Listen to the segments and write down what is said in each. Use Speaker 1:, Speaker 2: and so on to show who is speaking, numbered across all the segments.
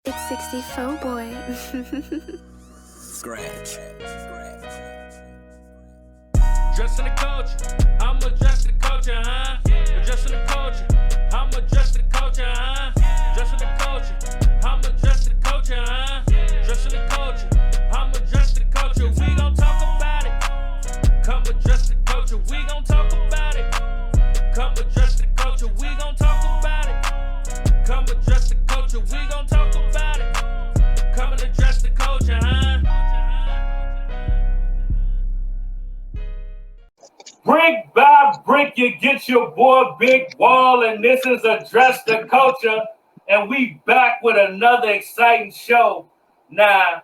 Speaker 1: It's 64 boy.
Speaker 2: Scratch.
Speaker 3: Dressing the culture, I'm addressing the culture, huh? Addressing the culture, I'm addressing the culture, huh? Dressing the culture, I'm addressing the culture, huh? Dressing the culture, I'm addressing the culture. We gon' talk about it. Come address the culture, we gon' talk about it. Come address the culture, we gon' talk about it. Come address the culture, we gon' talk about it. Come and address the culture, huh? Brick by brick, you get your boy Big Wall, and this is Address the Culture, and we back with another exciting show. Now,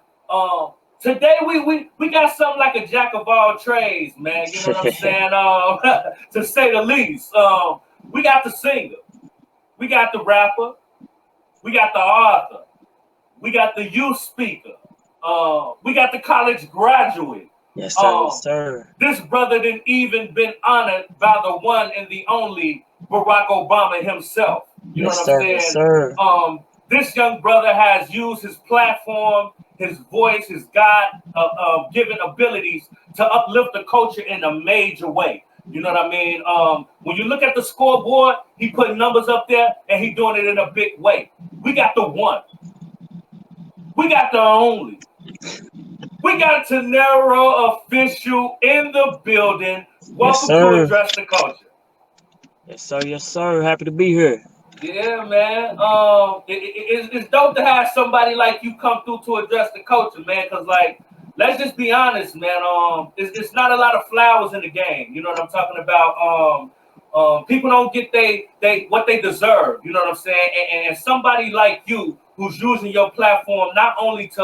Speaker 3: today we got something like a jack of all trades, man. You know what I'm saying? To say the least. We got the singer, we got the rapper, we got the author, we got the youth speaker, we got the college graduate.
Speaker 4: Yes, sir. Yes, sir.
Speaker 3: This brother didn't even been honored by the one and the only Barack Obama himself. You know what I'm saying?
Speaker 4: Yes, sir.
Speaker 3: This young brother has used his platform, his voice, his God-given abilities to uplift the culture in a major way. You know what I mean? When you look at the scoreboard, he put numbers up there, and he doing it in a big way. We got the one. We got the only. We got Tonero official in the building. Welcome to Address the Culture.
Speaker 4: Yes, sir. Yes, sir. Happy to be here.
Speaker 3: Yeah, man. It's dope to have somebody like you come through to address the culture, man. Cause like, let's just be honest, man. It's not a lot of flowers in the game. You know what I'm talking about? People don't get what they deserve. You know what I'm saying? And somebody like you who's using your platform not only to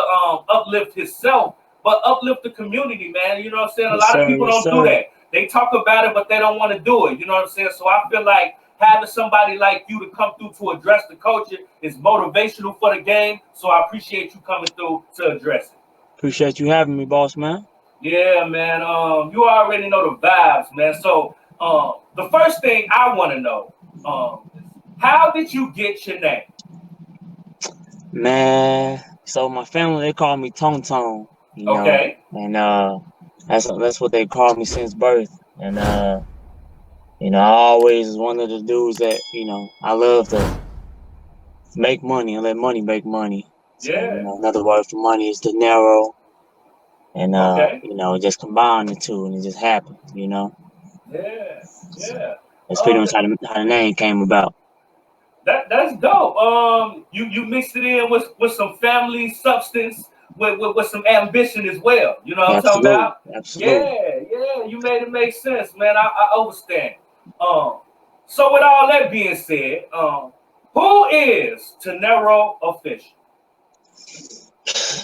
Speaker 3: uplift himself, but uplift the community, man. You know what I'm saying? A lot of people don't do that. They talk about it, but they don't want to do it. You know what I'm saying? So I feel like having somebody like you to come through to address the culture is motivational for the game. So I appreciate you coming through to address it.
Speaker 4: Appreciate you having me, boss man.
Speaker 3: Yeah, man. You already know the vibes, man. So the first thing I want to know, how did you get your name?
Speaker 4: Man, so my family, they call me Tonero. You know,
Speaker 3: okay.
Speaker 4: And that's what they call me since birth. And you know, I always was one of the dudes that, you know, I love to make money and let money make money. So,
Speaker 3: yeah.
Speaker 4: You know, another word for money is Tonero. And you know, just combine the two and it just happened, you know.
Speaker 3: Yeah.
Speaker 4: That's pretty much how the name came about.
Speaker 3: That's dope. You mixed it in with some family substance, with some ambition as well. You know what I'm talking about?
Speaker 4: Absolutely.
Speaker 3: Yeah. You made it make sense, man. I understand. So with all that being said, who is Tonero official?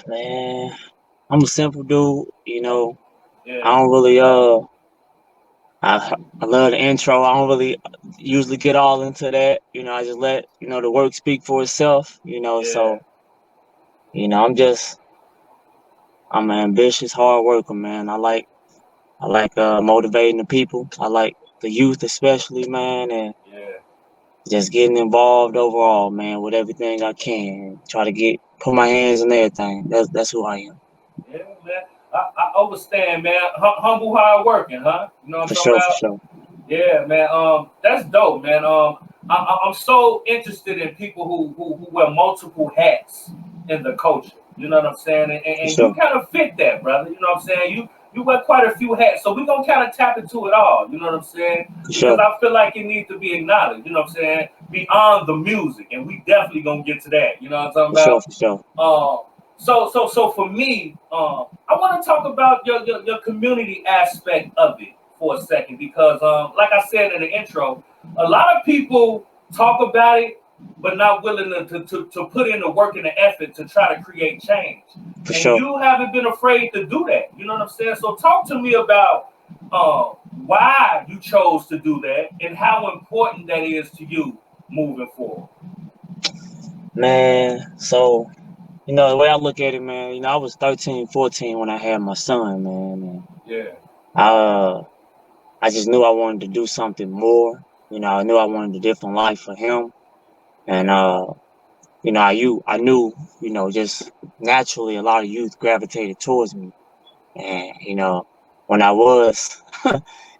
Speaker 4: Man, I'm a simple dude. You know,
Speaker 3: Yeah.
Speaker 4: I don't really I love the intro. I don't really usually get all into that. You know, I just let, you know, the work speak for itself, you know.
Speaker 3: Yeah.
Speaker 4: So, you know, I'm an ambitious hard worker, man. I like motivating the people. I like the youth especially, man, and just getting involved overall, man, with everything I can. Try to put my hands in everything. That's who I am.
Speaker 3: Yeah, man. I understand, man. Humble, hard working, huh? You know what I'm talking about?
Speaker 4: For sure.
Speaker 3: Yeah, man. That's dope, man. I'm so interested in people who wear multiple hats in the culture. You know what I'm saying? And
Speaker 4: sure.
Speaker 3: You kind of fit that, brother. You know what I'm saying? You wear quite a few hats, so we're gonna kind of tap into it all. You know what I'm saying? Because I feel like it needs to be acknowledged. You know what I'm saying? Beyond the music, and we definitely gonna get to that. You know what I'm talking about?
Speaker 4: For sure.
Speaker 3: So for me, I want to talk about your community aspect of it for a second because, like I said in the intro, a lot of people talk about it, but not willing to put in the work and the effort to try to create change. You haven't been afraid to do that. You know what I'm saying? So talk to me about why you chose to do that and how important that is to you moving forward.
Speaker 4: Man, so... You know, the way I look at it, man, you know, I was 13, 14 when I had my son, man. And I just knew I wanted to do something more. You know, I knew I wanted a different life for him. And, I knew, just naturally a lot of youth gravitated towards me. And, when I was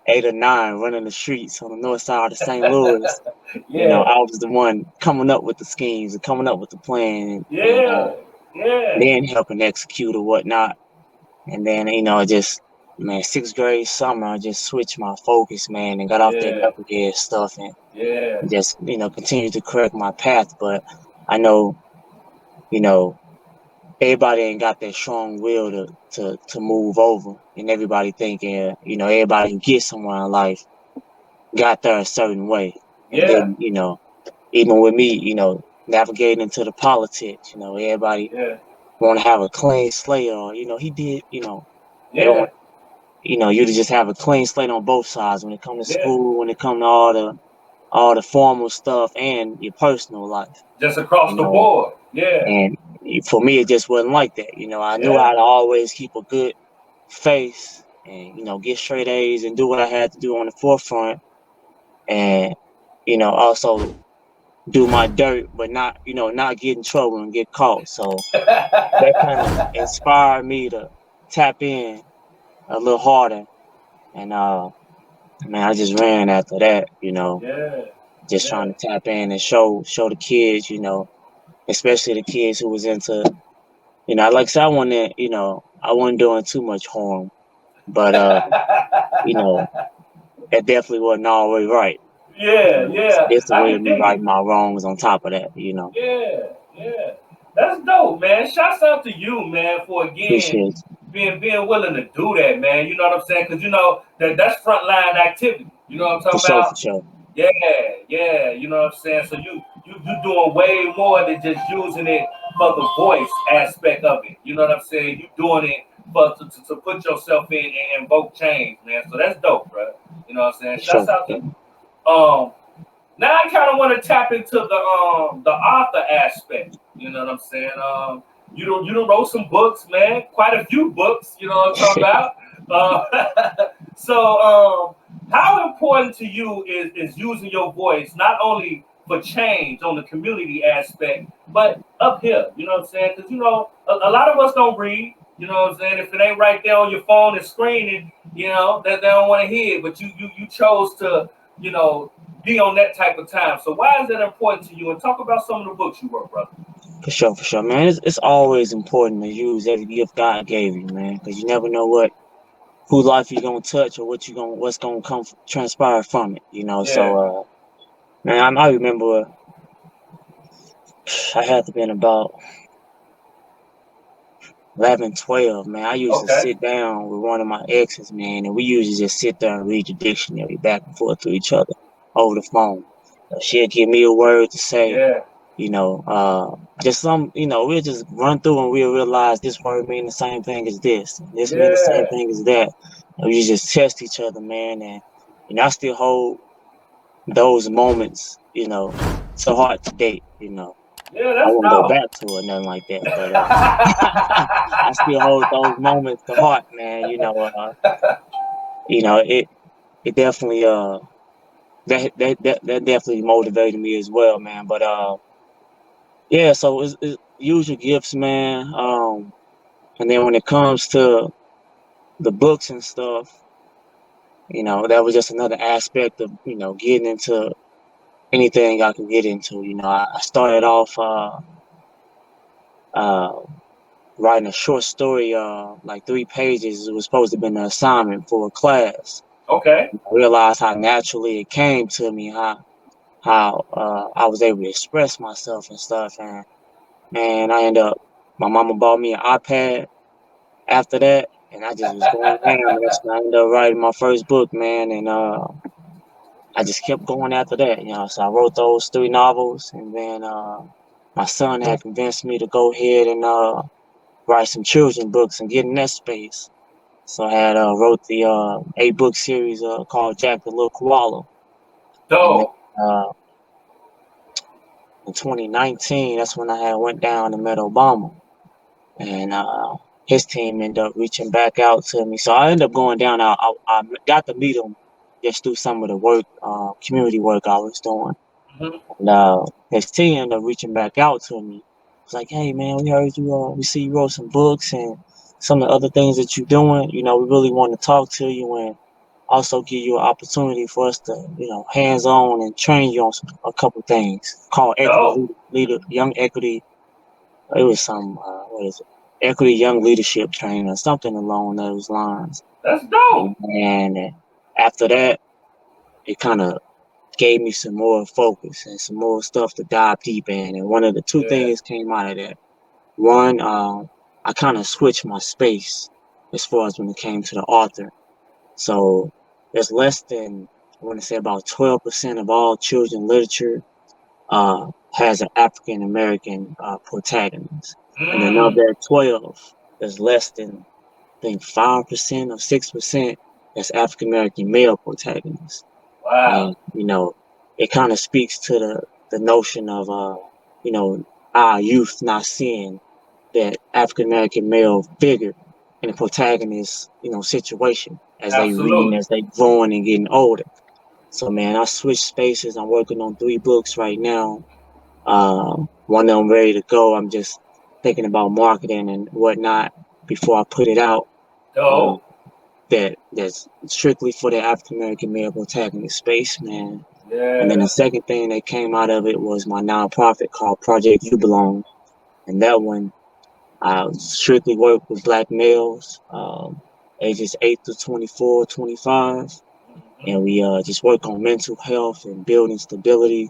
Speaker 4: 8 or 9 running the streets on the north side of St. Louis,
Speaker 3: Yeah.
Speaker 4: I was the one coming up with the schemes and coming up with the plan and
Speaker 3: Yeah. Yeah.
Speaker 4: then helping execute or whatnot. And then, just, man, 6th grade summer, I just switched my focus, man, and got off that
Speaker 3: Yeah.
Speaker 4: knucklehead stuff and
Speaker 3: Yeah.
Speaker 4: just, continued to correct my path. But I know, you know, everybody ain't got that strong will to move over, and everybody thinking, everybody who gets somewhere in life got there a certain way. And
Speaker 3: Yeah.
Speaker 4: then, even with me, navigating into the politics, everybody
Speaker 3: Yeah.
Speaker 4: want to have a clean slate, or, he did, they
Speaker 3: Yeah.
Speaker 4: want, you to just have a clean slate on both sides when it comes to
Speaker 3: Yeah.
Speaker 4: school, when it comes to all the formal stuff and your personal life,
Speaker 3: Just across
Speaker 4: you
Speaker 3: the
Speaker 4: know.
Speaker 3: board. Yeah.
Speaker 4: And for me, it just wasn't like that. I knew
Speaker 3: Yeah.
Speaker 4: how to always keep a good face and, get straight A's and do what I had to do on the forefront. And, also do my dirt, but not get in trouble and get caught. So that kind of inspired me to tap in a little harder. And, man, I just ran after that,
Speaker 3: Yeah.
Speaker 4: just
Speaker 3: Yeah.
Speaker 4: trying to tap in and show the kids, especially the kids who was into, like I said, I wasn't doing too much harm, but that definitely wasn't always right.
Speaker 3: Yeah.
Speaker 4: So
Speaker 3: Yeah.
Speaker 4: that's the
Speaker 3: I
Speaker 4: way of
Speaker 3: can
Speaker 4: me
Speaker 3: dig it.
Speaker 4: righting my wrongs on top of that,
Speaker 3: Yeah. Yeah. That's dope, man. Shouts out to you, man, for again
Speaker 4: Appreciate
Speaker 3: being willing to do that, man. You know what I'm saying? Because that's frontline activity. You know what I'm
Speaker 4: for
Speaker 3: talking
Speaker 4: sure, for
Speaker 3: about?
Speaker 4: sure.
Speaker 3: Yeah, yeah. You know what I'm saying? So you doing way more than just using it for the voice aspect of it. You know what I'm saying? You doing it to put yourself in and invoke change, man. So that's dope, bro. You know what I'm saying?
Speaker 4: For sure.
Speaker 3: Shouts out to
Speaker 4: Yeah.
Speaker 3: you. Now I kind of want to tap into the author aspect. You know what I'm saying? You don't wrote some books, man. Quite a few books. You know what I'm talking about? So how important to you is using your voice not only for change on the community aspect, but up here? You know what I'm saying? Because a lot of us don't read. You know what I'm saying? If it ain't right there on your phone and screening, that they don't want to hear it. But you chose to you know be on that type of time. So why is that important to you? And talk about some of the books you wrote, brother.
Speaker 4: For sure, man. It's always important to use every gift God gave you, man, because you never know whose life you're gonna touch or what's gonna transpire from it.
Speaker 3: Yeah.
Speaker 4: So, man, I remember I had to been about 11, 12, man. I used to
Speaker 3: Okay.
Speaker 4: sit down with one of my exes, man, and we usually just sit there and read the dictionary back and forth to each other over the phone. She'd give me a word to say,
Speaker 3: Yeah.
Speaker 4: just we'll just run through and we'll realize this word mean the same thing as this, and this mean the same
Speaker 3: Yeah.
Speaker 4: thing as that. And we just test each other, man, and I still hold those moments, to heart to date.
Speaker 3: Yeah.
Speaker 4: I
Speaker 3: That's
Speaker 4: won't go
Speaker 3: dope.
Speaker 4: back to it, nothing like that, but I still hold those moments to heart, man. It definitely that definitely motivated me as well, man. But yeah, so it's use your gifts, man. And then when it comes to the books and stuff, that was just another aspect of getting into anything I could get into. I started off uh writing a short story, like 3 pages. It was supposed to be an assignment for a class.
Speaker 3: Okay.
Speaker 4: I realized how naturally it came to me, how I was able to express myself and stuff. And man, my mama bought me an iPad after that, and I just was going ham. And that's when I ended up writing my first book, man. And I just kept going after that. So I wrote those 3 novels, and then my son had convinced me to go ahead and write some children books and get in that space. So I had wrote the 8-book series called Jack the Little Koala. And then
Speaker 3: Dope.
Speaker 4: in 2019, that's when I had went down and met Obama, and his team ended up reaching back out to me. So I ended up going down. I got to meet him just through some of the work, community work I was doing.
Speaker 3: Mhm.
Speaker 4: And his team ended up reaching back out to me. It's like, hey man, we heard you. We see you wrote some books and some of the other things that you're doing. You know, we really want to talk to you and also give you an opportunity for us to, hands on and train you on a couple things called
Speaker 3: Dope.
Speaker 4: young equity. It was some what is it? Equity young leadership training or something along those lines.
Speaker 3: That's dope.
Speaker 4: And after that, it kind of gave me some more focus and some more stuff to dive deep in. And one of the two
Speaker 3: Yeah.
Speaker 4: things came out of that. One, I kind of switched my space as far as when it came to the author. So there's less than, I want to say about 12% of all children literature has an African American protagonist. And then of
Speaker 3: Mm.
Speaker 4: that 12, there's less than, I think, 5% or 6% that's African American male protagonists.
Speaker 3: Wow.
Speaker 4: And, it kind of speaks to the notion of, our youth not seeing that African American male figure in a protagonist, situation as they read,
Speaker 3: Absolutely.
Speaker 4: as they growing and getting older. So man, I switched spaces. I'm working on 3 books right now. One of them ready to go. I'm just thinking about marketing and whatnot before I put it out.
Speaker 3: Dope.
Speaker 4: That's strictly for the African American male protagonist space, man. And then the
Speaker 3: Yeah.
Speaker 4: second thing that came out of it was my nonprofit called Project You Belong. And that one, I strictly work with black males, ages 8 to 24, 25.
Speaker 3: Mhm.
Speaker 4: And we just work on mental health and building stability,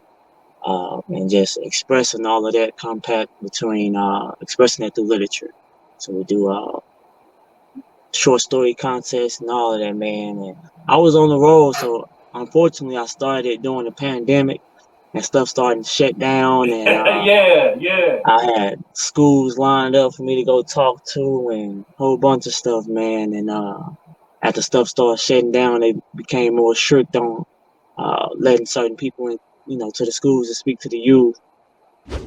Speaker 4: and just expressing all of that compact between expressing it through literature. So we do short story contests and all of that, man. And I was on the road, so unfortunately, I started during the pandemic and stuff started to shut down, and
Speaker 3: Yeah. Yeah.
Speaker 4: I had schools lined up for me to go talk to and a whole bunch of stuff, man. And after stuff started shutting down, they became more strict on letting certain people in, to the schools to speak to the youth.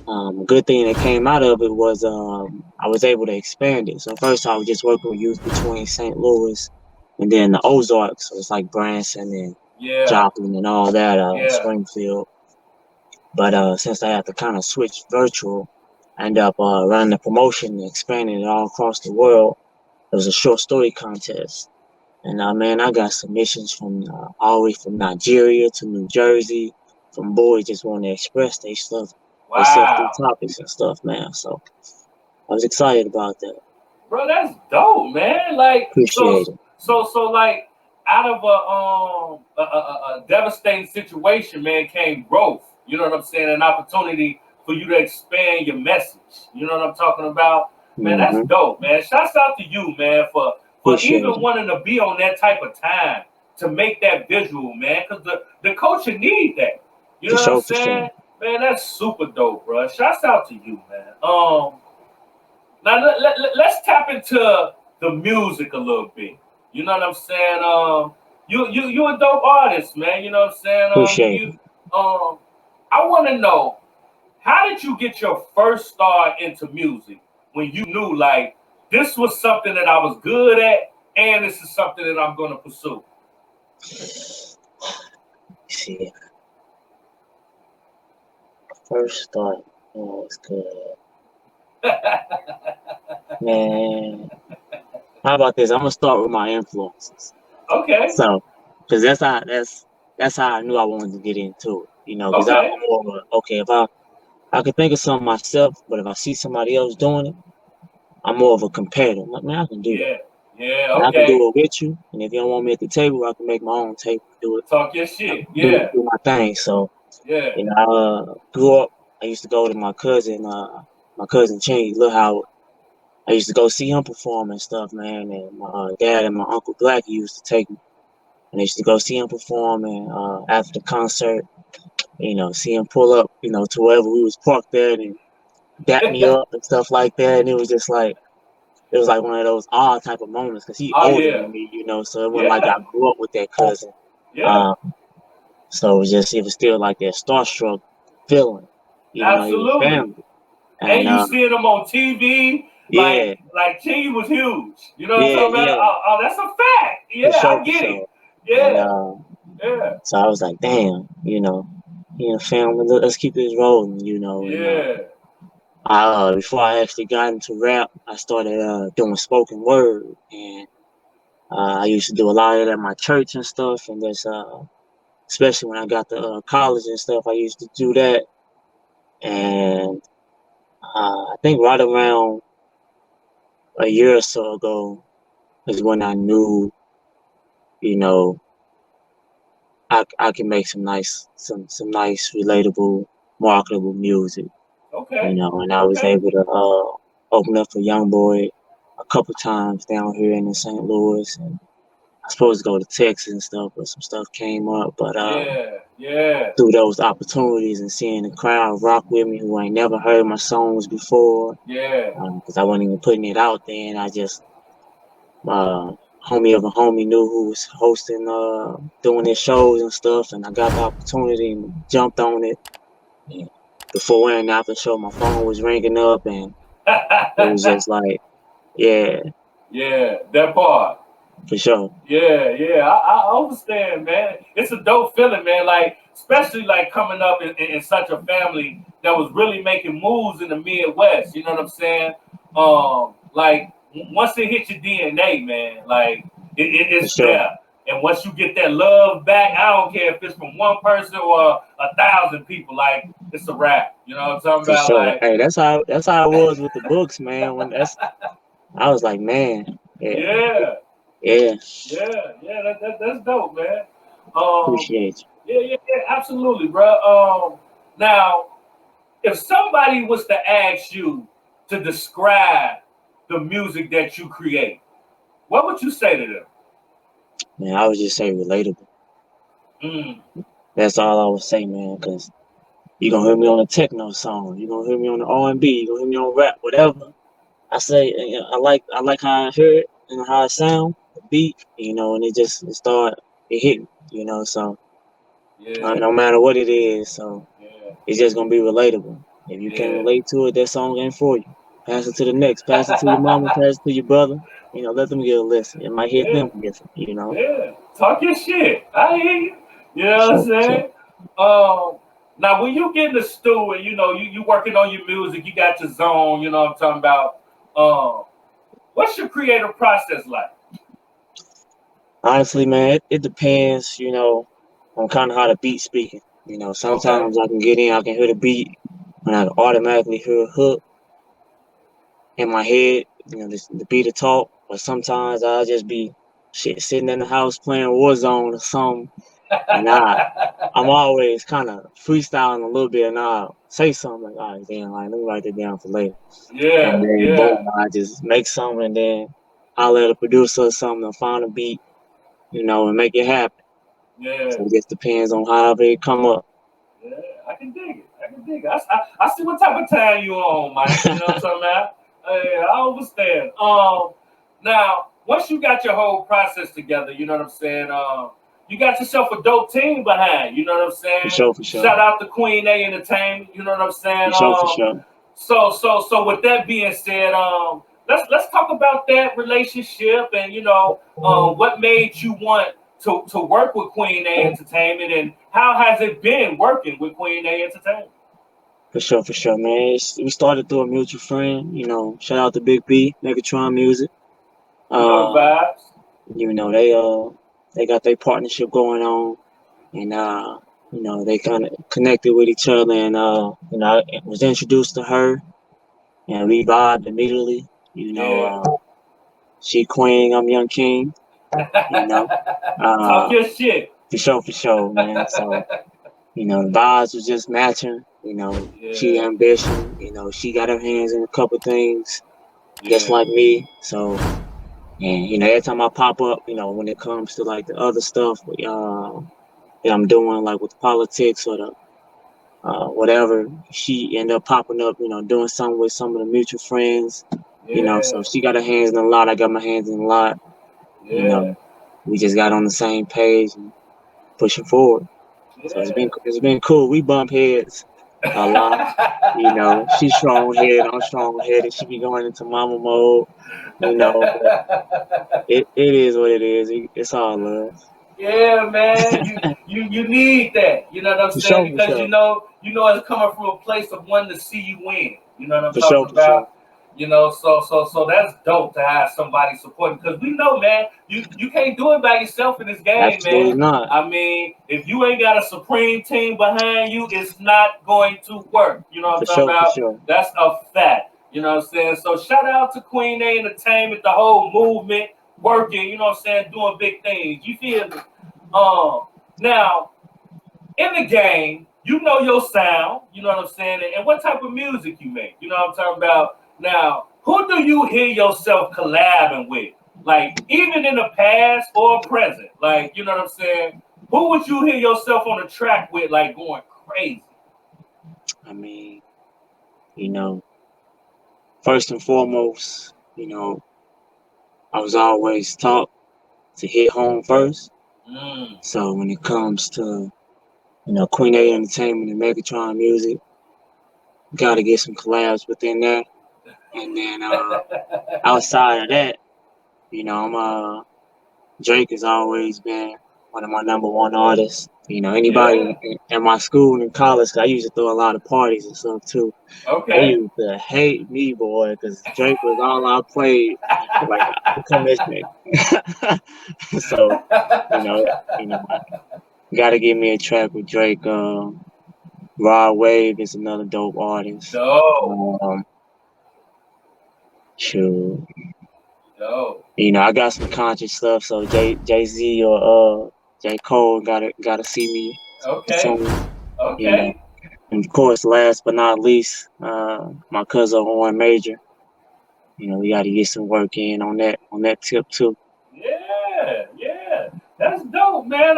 Speaker 4: A good thing that came out of it was I was able to expand it. So first I was just working with youth between St. Louis and then the Ozarks. So it's like Branson and
Speaker 3: Yeah.
Speaker 4: Joplin and all that,
Speaker 3: Yeah.
Speaker 4: Springfield. But since I had to kind of switch virtual, I ended up running the promotion and expanding it all across the world. It was a short story contest. And man, I got submissions from all the way from Nigeria to New Jersey, from boys just wanting to express they self through
Speaker 3: Wow.
Speaker 4: topics and stuff, man. So I was excited about that.
Speaker 3: Bro, that's dope, man. Like, so,
Speaker 4: Appreciate it.
Speaker 3: like, out of a devastating situation, man, came growth. You know what I'm saying? An opportunity for you to expand your message. You know what I'm talking about? Man, that's
Speaker 4: Mm-hmm.
Speaker 3: dope, man. Shouts out to you, man, for
Speaker 4: Appreciate
Speaker 3: even
Speaker 4: it.
Speaker 3: wanting to be on that type of time to make that visual, man. Because the culture need that. You
Speaker 4: For
Speaker 3: know what I'm
Speaker 4: sure, for sure.
Speaker 3: saying? Man, that's super dope, bro. Shouts out to you, man. Now let's tap into the music a little bit. You know what I'm saying? You a dope artist, man. You know what I'm saying?
Speaker 4: Appreciate it.
Speaker 3: I want to know, how did you get your first start into music when you knew like this was something that I was good at and this is something that I'm going to pursue?
Speaker 4: See, first thought, oh, it's good. Man, how about this? I'm gonna start with my influences.
Speaker 3: Okay,
Speaker 4: So, because that's how I knew I wanted to get into it. Because I'm
Speaker 3: okay,
Speaker 4: more of a, okay, if I could think of something myself, but if I see somebody else doing it, I'm more of a competitor. I'm like, man, I can do that.
Speaker 3: yeah, yeah,
Speaker 4: And I can
Speaker 3: okay.
Speaker 4: do it with you. And if you don't want me at the table, I can make my own table,
Speaker 3: Talk your shit.
Speaker 4: do
Speaker 3: Yeah,
Speaker 4: my thing. So,
Speaker 3: yeah.
Speaker 4: I grew up. I used to go to my cousin Cheney, Lil Howard. I used to go see him perform and stuff, man. And my dad and my uncle Black used to take me. And I used to go see him perform. And after the concert, see him pull up, to wherever we was parked at and dap me up and stuff like that. And it was like one of those odd type of moments because he
Speaker 3: Oh
Speaker 4: older
Speaker 3: yeah,
Speaker 4: than me, so it wasn't like I
Speaker 3: yeah,
Speaker 4: grew up with that cousin.
Speaker 3: yeah.
Speaker 4: Uh, so it was still like that starstruck feeling, even though he was
Speaker 3: Absolutely.
Speaker 4: family.
Speaker 3: And
Speaker 4: And
Speaker 3: you seeing them on TV,
Speaker 4: yeah,
Speaker 3: like T was huge. You know what I'm
Speaker 4: yeah,
Speaker 3: talking about?
Speaker 4: yeah,
Speaker 3: Oh, that's a fact.
Speaker 4: for
Speaker 3: Yeah,
Speaker 4: sure,
Speaker 3: I
Speaker 4: for
Speaker 3: get it.
Speaker 4: sure. And
Speaker 3: Yeah, yeah.
Speaker 4: so I was like, damn, family, let's keep this rolling, And
Speaker 3: Yeah.
Speaker 4: before I actually got into rap, I started doing spoken word, and I used to do a lot of it at my church and stuff, and there's especially when I got to college and stuff, I used to do that, and I think right around a year or so ago is when I knew, you know, I can make some nice, relatable, marketable music,
Speaker 3: Okay.
Speaker 4: and I was
Speaker 3: Okay.
Speaker 4: able to open up for Young Boy a couple times down here in St. Louis, and I was supposed to go to Texas and stuff, but some stuff came up. But
Speaker 3: Yeah. Yeah.
Speaker 4: through those opportunities and seeing the crowd rock with me who ain't never heard my songs before,
Speaker 3: Yeah.
Speaker 4: because I wasn't even putting it out there, and I just homie of a homie knew who was hosting, doing his shows and stuff, and I got the opportunity and jumped on it. And before and after the show, my phone was ringing up, and it was just like, yeah,
Speaker 3: Yeah. That part.
Speaker 4: for sure.
Speaker 3: Yeah, yeah, I understand, man. It's a dope feeling, man. Like, especially like coming up in such a family that was really making moves in the Midwest. You know what I'm saying? Like once it hits your DNA, man, like
Speaker 4: For
Speaker 3: it's
Speaker 4: sure.
Speaker 3: there. And once you get that love back, I don't care if it's from one person or 1,000 people. Like it's a wrap. You know what I'm talking
Speaker 4: For
Speaker 3: about?
Speaker 4: sure.
Speaker 3: Like,
Speaker 4: Hey, that's how it was with the books, man. I was like, man, yeah,
Speaker 3: yeah,
Speaker 4: yeah,
Speaker 3: yeah. That's dope, man. Um,
Speaker 4: appreciate you.
Speaker 3: yeah, absolutely, bro. Now, if somebody was to ask you to describe the music that you create, what would you say to them?
Speaker 4: Man, I would just say relatable.
Speaker 3: Mm,
Speaker 4: That's all I would say, man, because you gonna hear me on a techno song, you gonna hear me on the R&B, you gonna hear me on rap, whatever. I say, I like how I hear it and how it sound, the beat, and it hit me, so
Speaker 3: yeah,
Speaker 4: no matter what it is, so
Speaker 3: yeah,
Speaker 4: it's just gonna be relatable. If you can't
Speaker 3: yeah,
Speaker 4: relate to it, that song ain't for you. Pass it to the next, pass it to your mama, pass it to your brother, let them get a listen. It might hit
Speaker 3: yeah,
Speaker 4: them different.
Speaker 3: yeah. Talk your shit. I hear you. You know what I'm
Speaker 4: For sure.
Speaker 3: saying? Now when you get in the stew and you working on your music, you got your zone. You know what I'm talking about. What's your creative process like?
Speaker 4: Honestly, man, it depends, on kind of how the beat's speaking.
Speaker 3: Okay.
Speaker 4: Sometimes I can get in, I can hear the beat, and I can automatically hear a hook in my head, the beat of talk. But sometimes I'll just be sitting in the house playing Warzone or something, and I'm always kind of freestyling a little bit, and I'll say something like, all right, damn, like, let me write that down for later. And
Speaker 3: Yeah,
Speaker 4: then
Speaker 3: yeah,
Speaker 4: boom, I just make something, and then I'll let a producer or something and find a beat, and make it happen.
Speaker 3: yeah.
Speaker 4: So it just depends on however it come up.
Speaker 3: Yeah, I can dig it. I can dig it. I see what type of time you on, Mike. You know what I'm talking about? I understand. Now once you got your whole process together, you know what I'm saying. You got yourself a dope team behind. You know what I'm
Speaker 4: For
Speaker 3: saying.
Speaker 4: sure, for sure.
Speaker 3: Shout out to Queen A Entertainment. You know what I'm saying.
Speaker 4: For sure, for sure.
Speaker 3: So with that being said, let's talk about that relationship and what made you want to work with Queen A Entertainment and how has it been working with Queen A Entertainment?
Speaker 4: For sure, man. We started through a mutual friend, shout out to Big B, Megatron Music.
Speaker 3: You know the
Speaker 4: Uh,
Speaker 3: vibes.
Speaker 4: they got their partnership going on, and they kind of connected with each other, and I was introduced to her, and we vibed immediately.
Speaker 3: Yeah.
Speaker 4: She queen, I'm young king. You know,
Speaker 3: Talk
Speaker 4: uh,
Speaker 3: your shit.
Speaker 4: for sure, man. So the vibes was just matching. She
Speaker 3: Yeah.
Speaker 4: ambition. She got her hands in a couple things, just
Speaker 3: Yeah.
Speaker 4: like me. So, and every time I pop up, when it comes to like the other stuff that I'm doing, like with politics or the whatever, she end up popping up, doing something with some of the mutual friends. So
Speaker 3: Yeah.
Speaker 4: she got her hands in a lot. I got my hands in a lot. You
Speaker 3: Yeah.
Speaker 4: know, we just got on the same page and pushing forward. So
Speaker 3: Yeah.
Speaker 4: it's been cool. We bump heads a lot. She's strong headed, I'm strong headed. She be going into mama mode, but it is what it is. It's all love.
Speaker 3: Yeah, man. You need that. You know what I'm
Speaker 4: For
Speaker 3: saying?
Speaker 4: sure, for
Speaker 3: Because
Speaker 4: sure,
Speaker 3: it's coming from a place of wanting to see you win. You know what I'm
Speaker 4: for sure,
Speaker 3: talking
Speaker 4: for sure.
Speaker 3: about? So that's dope to have somebody supporting because we know, man, you can't do it by yourself in this game,
Speaker 4: Absolutely
Speaker 3: man.
Speaker 4: not.
Speaker 3: I mean, if you ain't got a supreme team behind you, it's not going to work. You know what
Speaker 4: For
Speaker 3: I'm talking
Speaker 4: sure, for
Speaker 3: about?
Speaker 4: sure.
Speaker 3: That's a fact. You know what I'm saying? So shout out to Queen A Entertainment, the whole movement working, you know what I'm saying, doing big things. You feel me? Now, in the game, you know your sound, you know what I'm saying, and what type of music you make. You know what I'm talking about? Now, who do you hear yourself collabing with? Like, even in the past or present, like, you know what I'm saying? Who would you hear yourself on the track with, like, going crazy?
Speaker 4: I mean, you know, first and foremost, I was always taught to hit home first.
Speaker 3: Mm.
Speaker 4: So when it comes to, Queen A Entertainment and Megatron Music, gotta get some collabs within there. And then outside of that, I'm Drake has always been one of my number one artists. Anybody
Speaker 3: Yeah.
Speaker 4: in my school and in college, 'cause I used to throw a lot of parties and stuff too. They
Speaker 3: Okay.
Speaker 4: used to hate me, boy, because Drake was all I played. Like I become this nigga. So, you know, I gotta give me a track with Drake. Rod Wave is another dope artist.
Speaker 3: No.
Speaker 4: Um, shoot,
Speaker 3: No.
Speaker 4: I got some conscious stuff. So Jay Z or J Cole gotta see me
Speaker 3: Okay.
Speaker 4: soon. You know,
Speaker 3: Okay.
Speaker 4: and of course, last but not least, my cousin Warren Major. We got to get some work in on that tip too.
Speaker 3: Yeah, yeah, that's dope, man.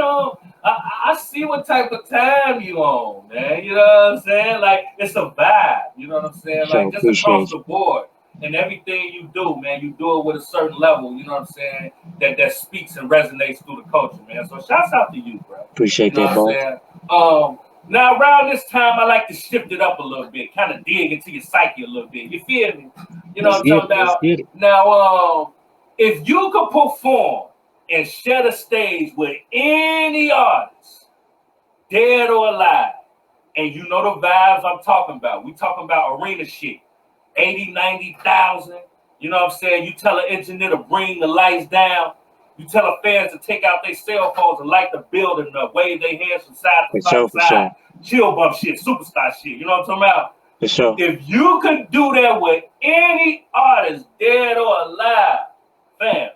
Speaker 3: I see what type of time you on, man. You know what I'm saying? Like it's a vibe. You know what I'm saying?
Speaker 4: So
Speaker 3: Like just across
Speaker 4: appreciate
Speaker 3: the
Speaker 4: you.
Speaker 3: board and everything you do, man. You do it with a certain level. You know what I'm saying? That speaks and resonates through the culture, man. So shouts out to you, bro. You
Speaker 4: Appreciate
Speaker 3: know
Speaker 4: that,
Speaker 3: what I'm
Speaker 4: boss.
Speaker 3: saying? Now around this time, I like to shift it up a little bit, kind of dig into your psyche a little bit. You feel me? You know
Speaker 4: Let's
Speaker 3: what I'm
Speaker 4: get
Speaker 3: talking
Speaker 4: it. Let's
Speaker 3: about?
Speaker 4: get it.
Speaker 3: Now, if you could perform and share the stage with any artist, dead or alive, and you know the vibes I'm talking about. We talking about arena shit. 80, 90,000. You know what I'm saying? You tell an engineer to bring the lights down. You tell the fans to take out their cell phones and light the building up, wave their hands from side
Speaker 4: For
Speaker 3: to
Speaker 4: sure. For sure.
Speaker 3: side. Chill bump shit, superstar shit. You know what I'm talking about?
Speaker 4: For sure.
Speaker 3: If you could do that with any artist, dead or alive, fam,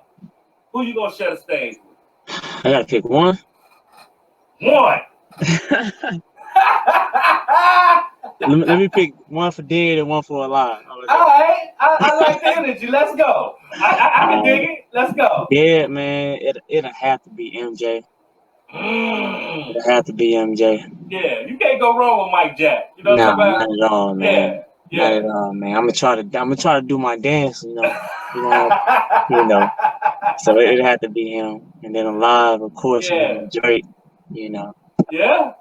Speaker 3: who you gonna share the stage with?
Speaker 4: I gotta pick one.
Speaker 3: One.
Speaker 4: Let me pick one for dead and one for alive. How about
Speaker 3: All
Speaker 4: that?
Speaker 3: right, I like the energy. Let's go. I can dig it. Let's go.
Speaker 4: Dead man, it'll have to be MJ.
Speaker 3: Mm.
Speaker 4: It'll have to be MJ.
Speaker 3: Yeah, you can't go wrong with Mike Jack. You know what
Speaker 4: Nah,
Speaker 3: I'm talking
Speaker 4: not
Speaker 3: about?
Speaker 4: at all, man.
Speaker 3: Yeah,
Speaker 4: Not at
Speaker 3: yeah.
Speaker 4: all, man. I'm gonna try to do my dance. You know, you know. So it'd have to be him, and then alive, of course,
Speaker 3: Yeah,
Speaker 4: Drake. You know,
Speaker 3: yeah,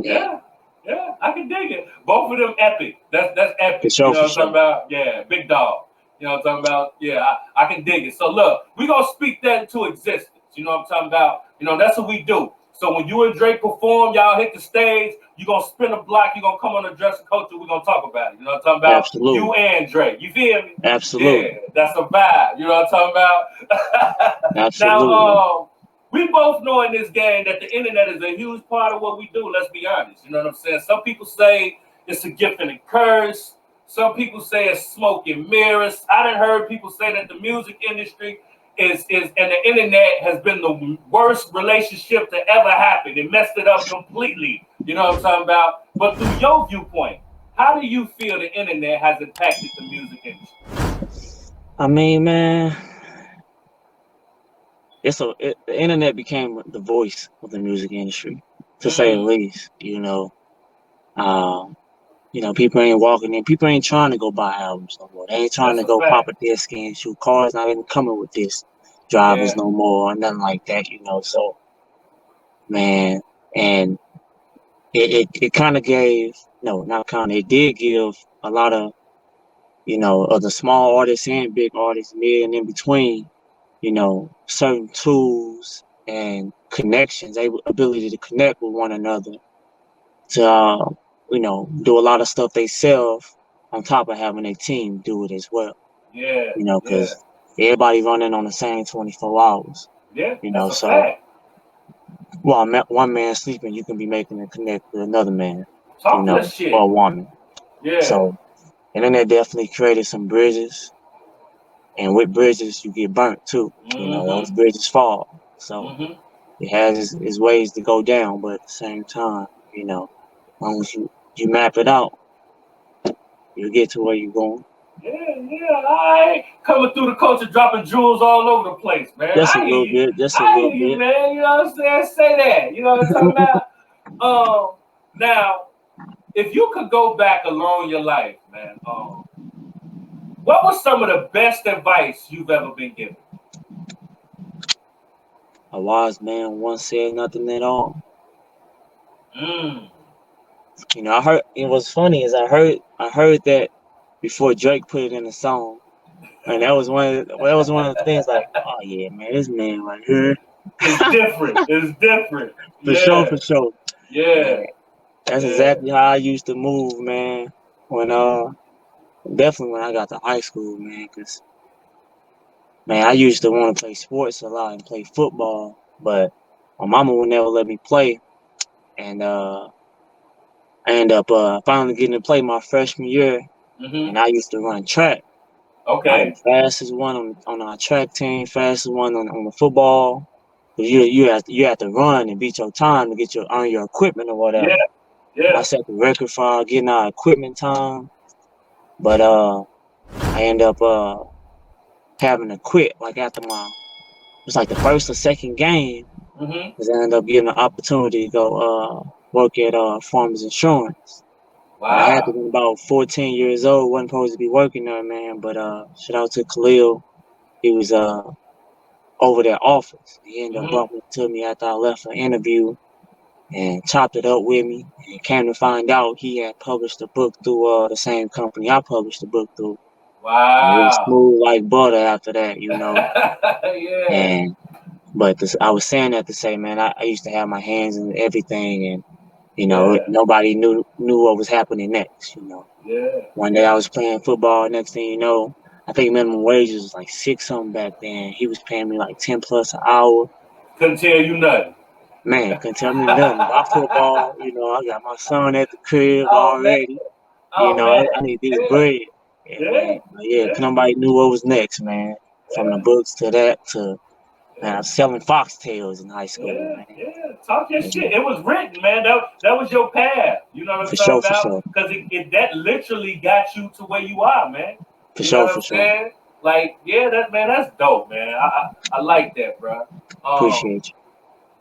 Speaker 4: yeah,
Speaker 3: yeah, yeah. I can dig it. Both of them epic. That's
Speaker 4: for
Speaker 3: epic. You
Speaker 4: sure,
Speaker 3: know
Speaker 4: for
Speaker 3: what I'm talking
Speaker 4: sure.
Speaker 3: about? Yeah, big dog. You know what I'm talking about? Yeah, I can dig it. So look, we gonna speak that into existence. You know what I'm talking about? That's what we do. So when you and Drake perform, y'all hit the stage, you gonna spin a block, you gonna come on the dress culture, we gonna talk about it. You know what I'm talking about?
Speaker 4: Absolutely,
Speaker 3: You and Drake. You feel me?
Speaker 4: absolutely,
Speaker 3: Yeah, that's a vibe. You know what I'm talking about? Now,
Speaker 4: absolutely,
Speaker 3: we both know in this game that the internet is a huge part of what we do. Let's be honest. You know what I'm saying? Some people say it's a gift and a curse. Some people say it's smoke and mirrors. I done heard people say that the music industry is and the internet has been the worst relationship to ever happen. It messed it up completely. You know what I'm talking about? But through your viewpoint, how do you feel the internet has impacted the music industry?
Speaker 4: I mean, man, the internet became the voice of the music industry, to say the
Speaker 3: Mm,
Speaker 4: least. Um, people ain't walking in. People ain't trying to go buy albums no more. They ain't trying
Speaker 3: that's
Speaker 4: to
Speaker 3: a
Speaker 4: go pop
Speaker 3: fact.
Speaker 4: a disc in. Shoot, cars not even coming with disc drivers
Speaker 3: Yeah.
Speaker 4: no more, or nothing like that. So man, and it kind of gave no, not kind of. It did give a lot of the small artists and big artists, mid and in between, certain tools and connections, ability to connect with one another, to do a lot of stuff they self on top of having a team do it as well.
Speaker 3: Yeah.
Speaker 4: Because everybody running on the same 24 hours.
Speaker 3: Yeah, that's a
Speaker 4: So
Speaker 3: fact.
Speaker 4: while one man sleeping, you can be making a connect with another man,
Speaker 3: Talk your shit.
Speaker 4: or a woman.
Speaker 3: Yeah.
Speaker 4: So, and then that definitely created some bridges. And with bridges, you get burnt too. Those bridges fall. So it has its ways to go down, but at the same time, as long as you map it out, you get to where you're going.
Speaker 3: Yeah, I coming through the culture, dropping jewels all over the place, man.
Speaker 4: Just a little bit. I hear you,
Speaker 3: man. You know what I'm saying? Say that. You know what I'm talking about? Now, if you could go back along your life, man, what was some of the best advice you've ever been given?
Speaker 4: A wise man once said nothing at all. I heard, it was funny is I heard that before Drake put it in the song. And that was one of the things like, oh yeah, man, this man right here.
Speaker 3: It's different.
Speaker 4: For sure.
Speaker 3: Yeah.
Speaker 4: That's exactly how I used to move, man. Definitely when I got to high school, man, because man, I used to want to play sports a lot and play football, but my mama would never let me play. And I ended up finally getting to play my freshman year, and I used to run track.
Speaker 3: Okay.
Speaker 4: I was the fastest one on our track team, fastest one on the football. You have to run and beat your time to earn your equipment or whatever.
Speaker 3: Yeah.
Speaker 4: I set the record for getting our equipment time, but I ended up having to quit like after it was like the first or second game, because I ended up getting an opportunity to go work at Farmers Insurance.
Speaker 3: Wow.
Speaker 4: And I had to be about 14 years old, wasn't supposed to be working there, man. But shout out to Khalil, he was over their office. He ended up bumping to me after I left an interview and chopped it up with me. And came to find out he had published a book through the same company I published the book through.
Speaker 3: Wow.
Speaker 4: And it was smooth like butter after that,
Speaker 3: Yeah.
Speaker 4: But I was saying that to say, man, I used to have my hands in everything, and nobody knew what was happening next.
Speaker 3: Yeah.
Speaker 4: One day I was playing football. Next thing you know, I think minimum wages was like $6 something back then. He was paying me like 10 plus an hour.
Speaker 3: Couldn't tell you nothing.
Speaker 4: Man, couldn't tell me nothing about football. I got my son at the crib already. I need this bread. Yeah, nobody knew what was next, man. From the books to that to man, I was selling foxtails in high school, man.
Speaker 3: Yeah, talk your shit. It was written, man. That was your path. You know what I'm talking about?
Speaker 4: For sure.
Speaker 3: Because that literally got you to where you are, man.
Speaker 4: For sure.
Speaker 3: Like, yeah, that's dope, man. I like that, bro.
Speaker 4: Appreciate you.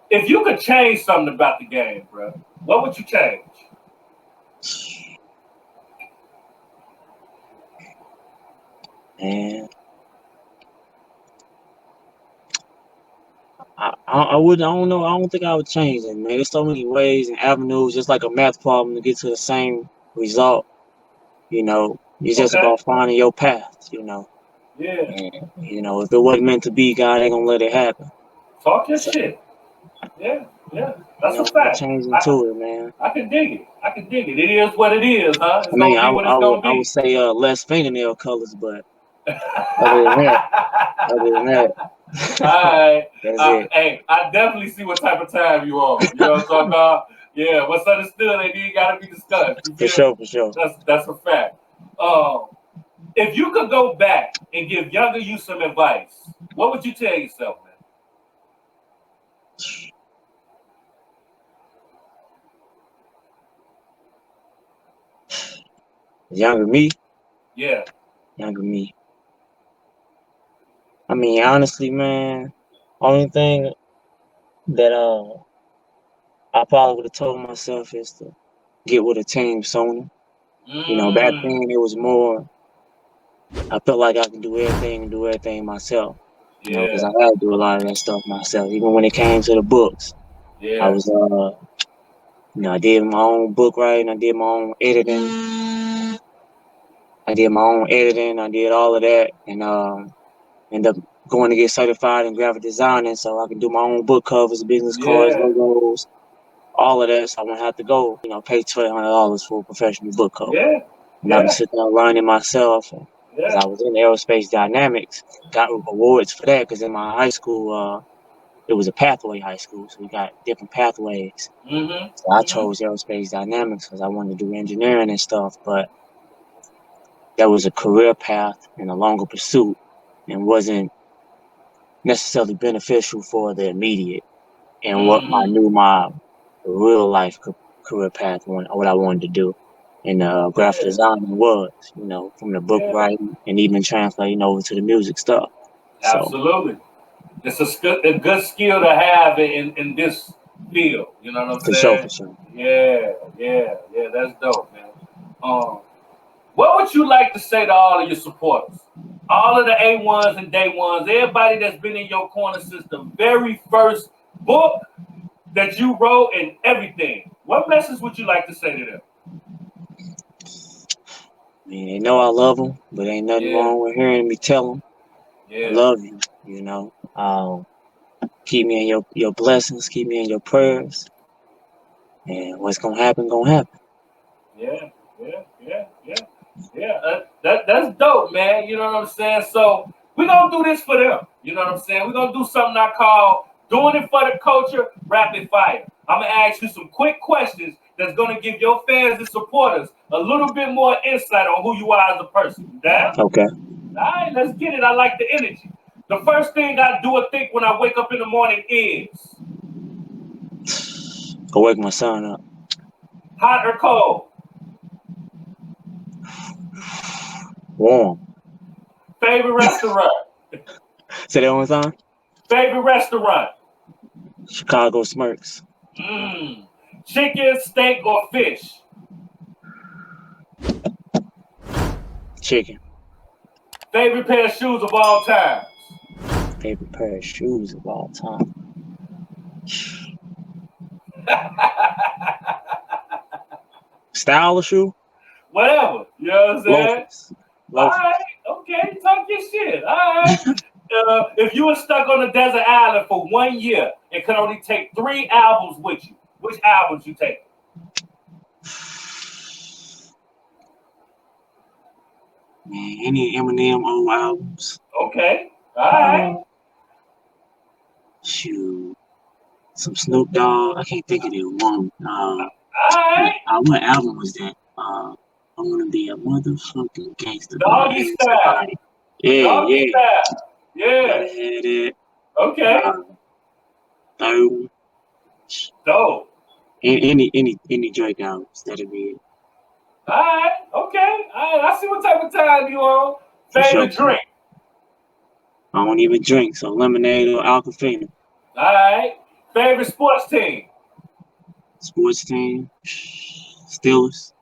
Speaker 3: If you could change something about the game, bro, what would you change?
Speaker 4: Man, I wouldn't. I don't know. I don't think I would change it, man. There's so many ways and avenues, just like a math problem, to get to the same result. It's just about finding your path.
Speaker 3: Yeah.
Speaker 4: And, if it wasn't meant to be, God ain't gonna let it happen.
Speaker 3: Talk your shit. Yeah. That's a fact.
Speaker 4: Changing to it, man.
Speaker 3: I can dig it. It is what it is, huh? It's
Speaker 4: I mean,
Speaker 3: gonna be what it's gonna be.
Speaker 4: I would say less fingernail colors, but other than that.
Speaker 3: All right.
Speaker 4: That's it.
Speaker 3: Hey, I definitely see what type of time you on. You know what I'm talking about? Yeah, what's understood ain't gotta be discussed.
Speaker 4: For sure.
Speaker 3: That's a fact. If you could go back and give younger you some advice, what would you tell yourself, man?
Speaker 4: Younger me?
Speaker 3: Yeah.
Speaker 4: Younger me. I mean, honestly, man, only thing that I probably would have told myself is to get with a team sooner. Back then it was more, I felt like I could do everything myself. Because I had to do a lot of that stuff myself. Even when it came to the books, I was, I did my own book writing, I did my own editing. I did all of that, and ended up going to get certified in graphic designing so I can do my own book covers, business cards,
Speaker 3: Yeah.
Speaker 4: logos, all of that. So I won't have to go, pay $1,200 for a professional book cover.
Speaker 3: Yeah.
Speaker 4: And I can
Speaker 3: Yeah.
Speaker 4: sit there learning myself. Because
Speaker 3: Yeah.
Speaker 4: I was in aerospace dynamics, got awards for that because in my high school, it was a pathway high school, so we got different pathways. So I chose aerospace dynamics because I wanted to do engineering and stuff, but that was a career path and a longer pursuit and wasn't necessarily beneficial for the immediate and what I knew my real life career path, what I wanted to do. And graphic design was, from the book
Speaker 3: Yeah.
Speaker 4: writing and even translating over to the music stuff. So
Speaker 3: Absolutely. It's a good skill to have in this field. You know what I'm
Speaker 4: for sure,
Speaker 3: saying?
Speaker 4: for sure.
Speaker 3: Yeah. That's dope, man. What would you like to say to all of your supporters? All of the A1s and day ones, everybody that's been in your corner since the very first book that you wrote and everything. What message would you like to say to them?
Speaker 4: I mean, they know I love them, but ain't nothing
Speaker 3: Yeah,
Speaker 4: wrong with hearing me tell them I
Speaker 3: yeah,
Speaker 4: love you. Keep me in your blessings, keep me in your prayers, and what's gonna happen, gonna happen.
Speaker 3: yeah, yeah. That's dope, man. You know what I'm saying? So we're gonna do this for them. You know what I'm saying? We're gonna do something I call doing it for the culture, rapid fire. I'm gonna ask you some quick questions that's gonna give your fans and supporters a little bit more insight on who you are as a person. You down?
Speaker 4: Okay.
Speaker 3: All right, let's get it. I like the energy. The first thing I do or think when I wake up in the morning is
Speaker 4: Go wake my son up.
Speaker 3: hot or cold?
Speaker 4: Warm.
Speaker 3: Favorite restaurant?
Speaker 4: Say that one time.
Speaker 3: Favorite restaurant?
Speaker 4: Chicago Smirks.
Speaker 3: Chicken, steak, or fish?
Speaker 4: Chicken.
Speaker 3: Favorite pair of shoes of all times?
Speaker 4: Favorite pair of shoes of all time. Style of shoe?
Speaker 3: Whatever. You know what I'm saying?
Speaker 4: Loafers.
Speaker 3: All right. Okay. Talk your shit. All right. If you were stuck on a desert island for 1 year and could only take 3 albums with you, which albums you take?
Speaker 4: Man, any Eminem old albums.
Speaker 3: Okay. All right.
Speaker 4: Shoot. Some Snoop Dogg. I can't think of the one.
Speaker 3: All right.
Speaker 4: What album was that? I wanna be a motherfucking gangster, but I
Speaker 3: Doggy
Speaker 4: ain't
Speaker 3: style.
Speaker 4: somebody. Yeah,
Speaker 3: Doggy
Speaker 4: yeah.
Speaker 3: style. Yeah.
Speaker 4: Gotta have it.
Speaker 3: Okay.
Speaker 4: Third one.
Speaker 3: Dope.
Speaker 4: Any Drake albums. That'd be it.
Speaker 3: All right. Okay. All right. I see what type of time you on.
Speaker 4: For sure.
Speaker 3: Favorite drink?
Speaker 4: I don't even drink, so lemonade or Aquafina.
Speaker 3: All right. Favorite sports team?
Speaker 4: Sports team. Steelers.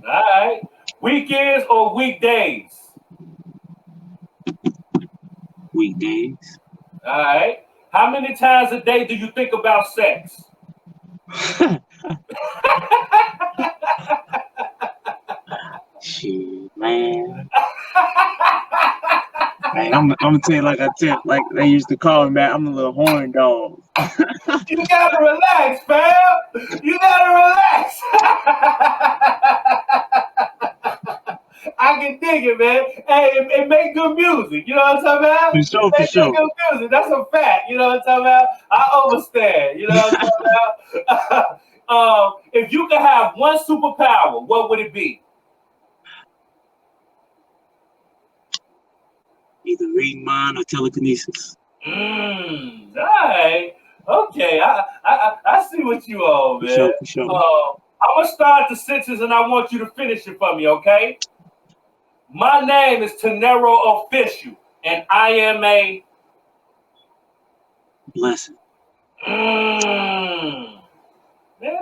Speaker 3: All right. Weekends or weekdays?
Speaker 4: Weekdays.
Speaker 3: All right. How many times a day do you think about sex?
Speaker 4: Shit, man. Man, I'm gonna tell you like they used to call me, man. I'm a little horn dog.
Speaker 3: You gotta relax, fam. You gotta relax. I can dig it, man. Hey, it make good music. You know what I'm talking about?
Speaker 4: For sure,
Speaker 3: It
Speaker 4: for
Speaker 3: make
Speaker 4: sure.
Speaker 3: good music. That's a fact. You know what I'm talking about? I understand. You know what I'm talking about? If you could have one superpower, what would it be?
Speaker 4: Either reading mind or telekinesis.
Speaker 3: All right. Okay. I see what you on, man.
Speaker 4: For sure.
Speaker 3: I'm gonna start the sentence and I want you to finish it for me, okay? My name is Tonero Official, and I am a
Speaker 4: blessing.
Speaker 3: Man,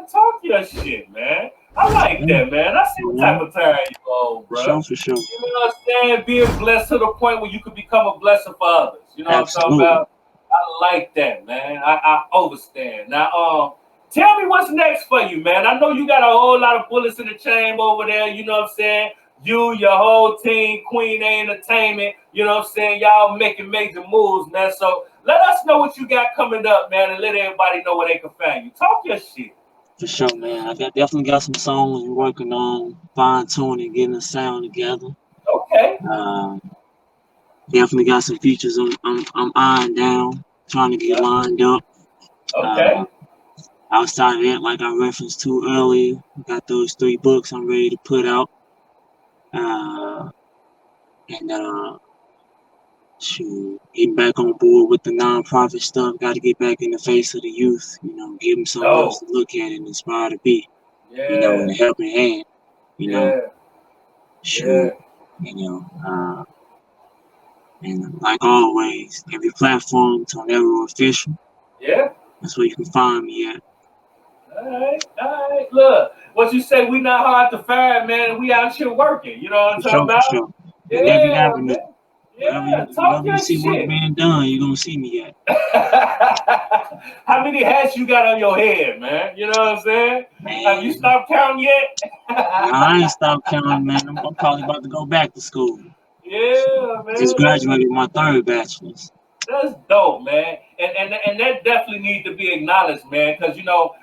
Speaker 3: talk your shit, man. I like that, man. I see what type of time you on, bro.
Speaker 4: For sure.
Speaker 3: You know what I'm saying? Being blessed to the point where you could become a blessing for others. You know what I'm talking about? I like that, man. I understand. Now, tell me what's next for you, man. I know you got a whole lot of bullets in the chamber over there. You know what I'm saying? You, your whole team, Queen A Entertainment, you know what I'm saying? Y'all making major moves, man. So let us know what you got coming up, man, and let everybody know where they can find you. Talk your shit.
Speaker 4: For sure, man. I definitely got some songs we're working on, fine-tuning, getting the sound together.
Speaker 3: Okay.
Speaker 4: Definitely got some features I'm eyeing down, trying to get lined up.
Speaker 3: Okay.
Speaker 4: Outside of that, like I referenced to earlier, I got those 3 books I'm ready to put out. Shoot, get back on board with the nonprofit stuff. Got to get back in the face of the youth. You know, give them something else to look at and inspire to be.
Speaker 3: Yeah.
Speaker 4: You know, in a helping hand. You know, shoot.
Speaker 3: Yeah.
Speaker 4: You know, and like always, every platform, Tonero Official.
Speaker 3: Yeah.
Speaker 4: That's where you can find me at.
Speaker 3: All right. Look, what you say, we not hard to find, man. We out here working. You know what I'm talking about?
Speaker 4: Sure.
Speaker 3: Yeah,
Speaker 4: in every avenue.
Speaker 3: man. Yeah, talk your
Speaker 4: you see
Speaker 3: shit.
Speaker 4: work being done, you're gonna see me at.
Speaker 3: How many hats you got on your head, man? You know what I'm saying?
Speaker 4: Man.
Speaker 3: Have you stopped counting yet?
Speaker 4: I ain't stopped counting, man. I'm probably about to go back to school.
Speaker 3: Yeah, man.
Speaker 4: Just graduated with my 3rd bachelor's.
Speaker 3: That's dope, man. And that definitely needs to be acknowledged, man, because, you know,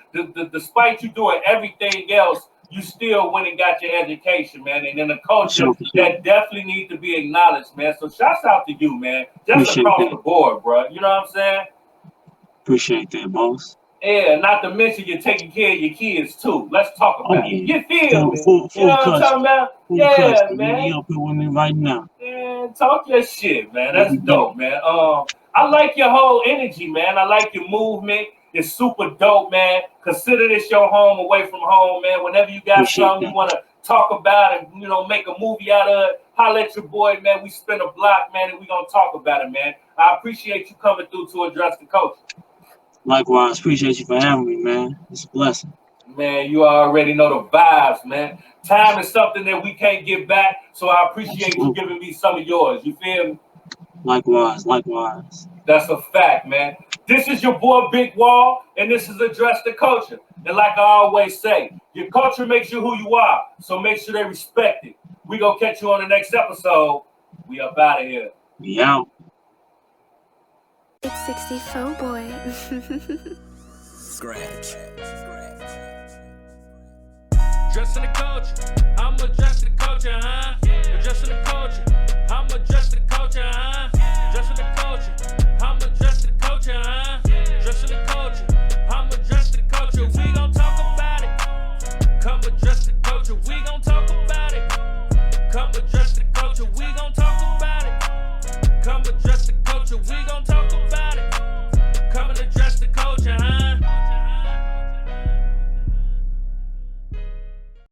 Speaker 3: despite you doing everything else, you still went and got your education, man. And in the culture, that definitely needs to be acknowledged, man. So shouts out to you, man. Just across the board, bro. You know what I'm saying?
Speaker 4: Appreciate that, boss.
Speaker 3: Yeah, not to mention you're taking care of your kids, too. Let's talk about it. You feel me?
Speaker 4: Full
Speaker 3: you know what I'm talking about? Yeah, man.
Speaker 4: You up here with me right now.
Speaker 3: Man, talk your shit, man. That's dope, man. I like your whole energy, man. I like your movement. It's super dope, man. Consider this your home away from home, man. Whenever you got something you want to talk about and, you know, make a movie out of it, holla at your boy, man. We spin a block, man, and we going to talk about it, man. I appreciate you coming through to address the coach.
Speaker 4: Likewise, appreciate you for having me, man. It's a blessing.
Speaker 3: Man, you already know the vibes, man. Time is something that we can't get back, so I appreciate you giving me some of yours. You feel me?
Speaker 4: Likewise.
Speaker 3: That's a fact, man. This is your boy Big Wall, and this is Address the Culture. And like I always say, your culture makes you who you are, so make sure they respect it. We gonna catch you on the next episode. We up out of here.
Speaker 4: We out.
Speaker 1: It's 64 boy.
Speaker 2: Scratch.
Speaker 3: Dressing the culture. I'm addressing the culture, huh?